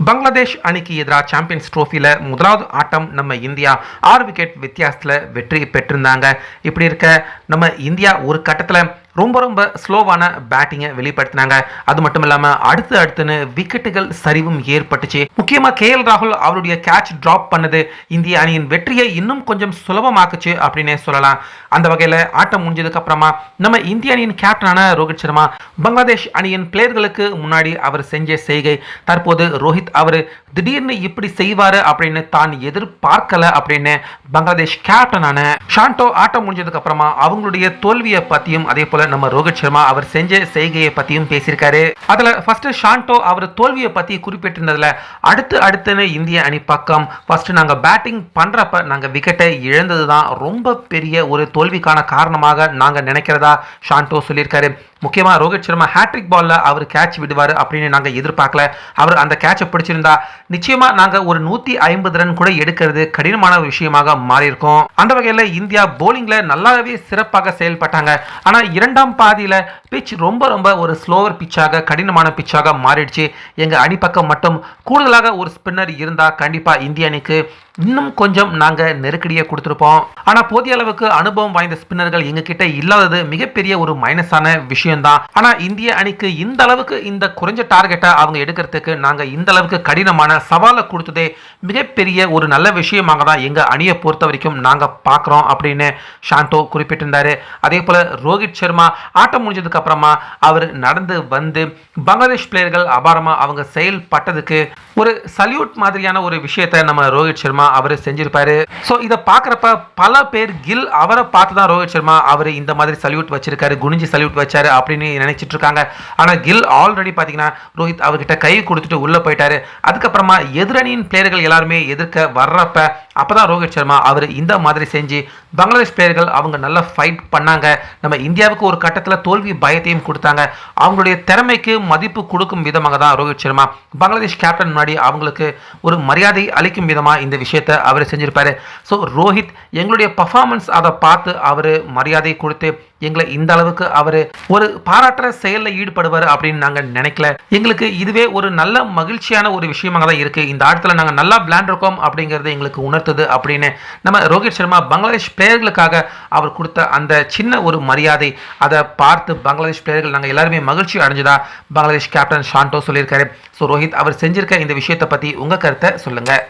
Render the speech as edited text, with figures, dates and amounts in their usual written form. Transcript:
பங்களாதேஷ் அணிக்கு எதிராக சாம்பியன்ஸ் ட்ரோஃபியில் முதலாவது ஆட்டம் நம்ம இந்தியா 6 விக்கெட் வித்தியாசத்தில் வெற்றி பெற்றிருந்தாங்க. இப்படி இருக்க நம்ம இந்தியா ஒரு கட்டத்தில் ரொம்ப ஸ்லோவான பேட்டிங்கை வெளிப்படுத்தினாங்க. அது மட்டும் இல்லாமல் அடுத்துன்னு விக்கெட்டுகள் சரிவும் ஏற்பட்டுச்சு. முக்கியமாக KL ராகுல் அவருடைய கேட்ச் டிராப் பண்ணது இந்திய அணியின் வெற்றியை இன்னும் கொஞ்சம் சுலபமாக்குச்சு அப்படின்னே சொல்லலாம். அந்த வகையில் ஆட்டம் முடிஞ்சதுக்கு அப்புறமா நம்ம இந்திய அணியின் கேப்டனான ரோஹித் சர்மா பங்களாதேஷ் அணியின் பிளேயர்களுக்கு முன்னாடி அவர் செஞ்ச செய்கை, தற்போது ரோஹித் அவர் திடீர்னு இப்படி செய்வாரு அப்படின்னு தான் எதிர்பார்க்கல அப்படின்னு பங்களாதேஷ் கேப்டனான ஷாண்டோ ஆட்டம் முடிஞ்சதுக்கு அப்புறமா அவங்களுடைய தோல்வியை பத்தியும் அதே போல நம்ம ரோஹித் சர்மா அவர் செஞ்ச செய்கையை பத்தியும் பேசியிருக்காரு. அதுல ஃபர்ஸ்ட் ஷாண்டோ அவர் தோல்வியை பத்தி குறிப்பிட்டிருந்ததுல அடுத்துன்னு இந்திய அணி பக்கம் ஃபர்ஸ்ட் நாங்க பேட்டிங் பண்றப்ப நாங்க விக்கெட்டை இழந்ததுதான் ரொம்ப பெரிய ஒரு தோல்விக்கான காரணமாக நாங்க நினைக்கிறதா ஷாண்டோ சொல்லியிருக்காரு. முக்கியமா ரோஹித் சர்மா ஹேட்ரிக் பால்ல அவர் கேட்ச் விடுவார் அப்படின்னு நாங்க எதிர்பார்க்கல. அவர் அந்த கேட்சை பிடிச்சிருந்தா நிச்சயமா நாங்க ஒரு 150 ரன் கூட எடுக்கிறது கடினமான ஒரு விஷயமாக மாறி இருக்கும். அந்த வகையில இந்தியா போலிங்ல நல்லாவே சிறப்பாக செயல்பட்டாங்க. ஆனா இரண்டாம் பாதியில பிச் ரொம்ப ஒரு ஸ்லோவர் பிச்சாக கடினமான பிச்சாக மாறிடுச்சு. எங்க அணி பக்கம் மட்டும் கூடுதலாக ஒரு ஸ்பின்னர் இருந்தா கண்டிப்பா இந்திய அணிக்கு இன்னும் கொஞ்சம் நாங்க நெருக்கடியை கொடுத்திருப்போம். ஆனா போதிய அளவுக்கு அனுபவம் வாய்ந்த ஸ்பின்னர்கள் எங்க கிட்ட இல்லாதது மிகப்பெரிய ஒரு மைனஸான விஷயம் தான். ஆனா இந்திய அணிக்கு இந்த அளவுக்கு இந்த குறைஞ்ச டார்கெட்டை அவங்க எடுக்கிறதுக்கு நாங்க இந்த அளவுக்கு கடினமான சவாலை கொடுத்ததே மிகப்பெரிய ஒரு நல்ல விஷயமாக தான் எங்க அணியை பொறுத்த வரைக்கும் நாங்க பார்க்கிறோம் அப்படின்னு ஷாண்டோ குறிப்பிட்டிருந்தாரு. அதே போல ரோஹித் சர்மா ஆட்டம் முடிஞ்சதுக்கு அப்புறமா அவர் நடந்து வந்து பங்களாதேஷ் பிளேயர்கள் அபாரமா அவங்க செயல்பட்டதுக்கு ஒரு சல்யூட் மாதிரியான ஒரு விஷயத்தை நம்ம ரோஹித் சர்மா அவர் செஞ்சிருப்பாரு. ஸோ இதை பார்க்குறப்ப பல பேர் கில் அவரை பார்த்து தான் ரோஹித் சர்மா அவர் இந்த மாதிரி சல்யூட் வச்சிருக்காரு, குனிஞ்சி சல்யூட் வச்சாரு அப்படின்னு நினைச்சிட்டு இருக்காங்க. ஆனால் கில் ஆல்ரெடி பார்த்தீங்கன்னா ரோஹித் அவர்கிட்ட கை கொடுத்துட்டு உள்ள போயிட்டாரு. அதுக்கப்புறமா எதிரணியின் பிளேயர்கள் எல்லாருமே எதிர்க்க வர்றப்ப அப்பதான் ரோஹித் சர்மா அவர் இந்த மாதிரி செஞ்சு பங்களாதேஷ் பிளேயர்கள் அவங்க நல்லா ஃபைட் பண்ணாங்க. நம்ம இந்தியாவுக்கு ஒரு கட்டத்தில் தோல்வி பயத்தையும் கொடுத்தாங்க. அவங்களுடைய திறமைக்கு மதிப்பு கொடுக்கும் விதமாக தான் ரோஹித் சர்மா பங்களாதேஷ் கேப்டன் முன்னாடி அவங்களுக்கு ஒரு மரியாதை அளிக்கும் விதமாக இந்த விஷயத்தை அவர் செஞ்சிருப்பாரு. ஸோ ரோஹித் எங்களுடைய பர்ஃபார்மன்ஸ் அதை பார்த்து அவர் மரியாதை கொடுத்து எங்களை இந்த அளவுக்கு அவர் ஒரு பாராட்டுற செயலில் ஈடுபடுவார் அப்படின்னு நாங்கள் நினைக்கல. எங்களுக்கு இதுவே ஒரு நல்ல மகிழ்ச்சியான ஒரு விஷயமாக தான் இருக்கு. இந்த ஆட்டத்தில் நாங்கள் நல்லா விளையாண்டுருக்கோம் அப்படிங்கிறது எங்களுக்கு உணர்த்துது அப்படின்னு நம்ம ரோஹித் சர்மா பங்களாதேஷ் பிளேயர்களுக்காக அவர் கொடுத்த அந்த சின்ன ஒரு மரியாதை அதை பார்த்து பங்களாதேஷ் பிளேயர்கள் நாங்கள் எல்லாருமே மகிழ்ச்சி அடைஞ்சதா பங்களாதேஷ் கேப்டன் ஷாண்டோ சொல்லியிருக்காரு. ஸோ ரோஹித் அவர் செஞ்சிருக்க இந்த விஷயத்தை பற்றி உங்கள் கருத்தை சொல்லுங்கள்.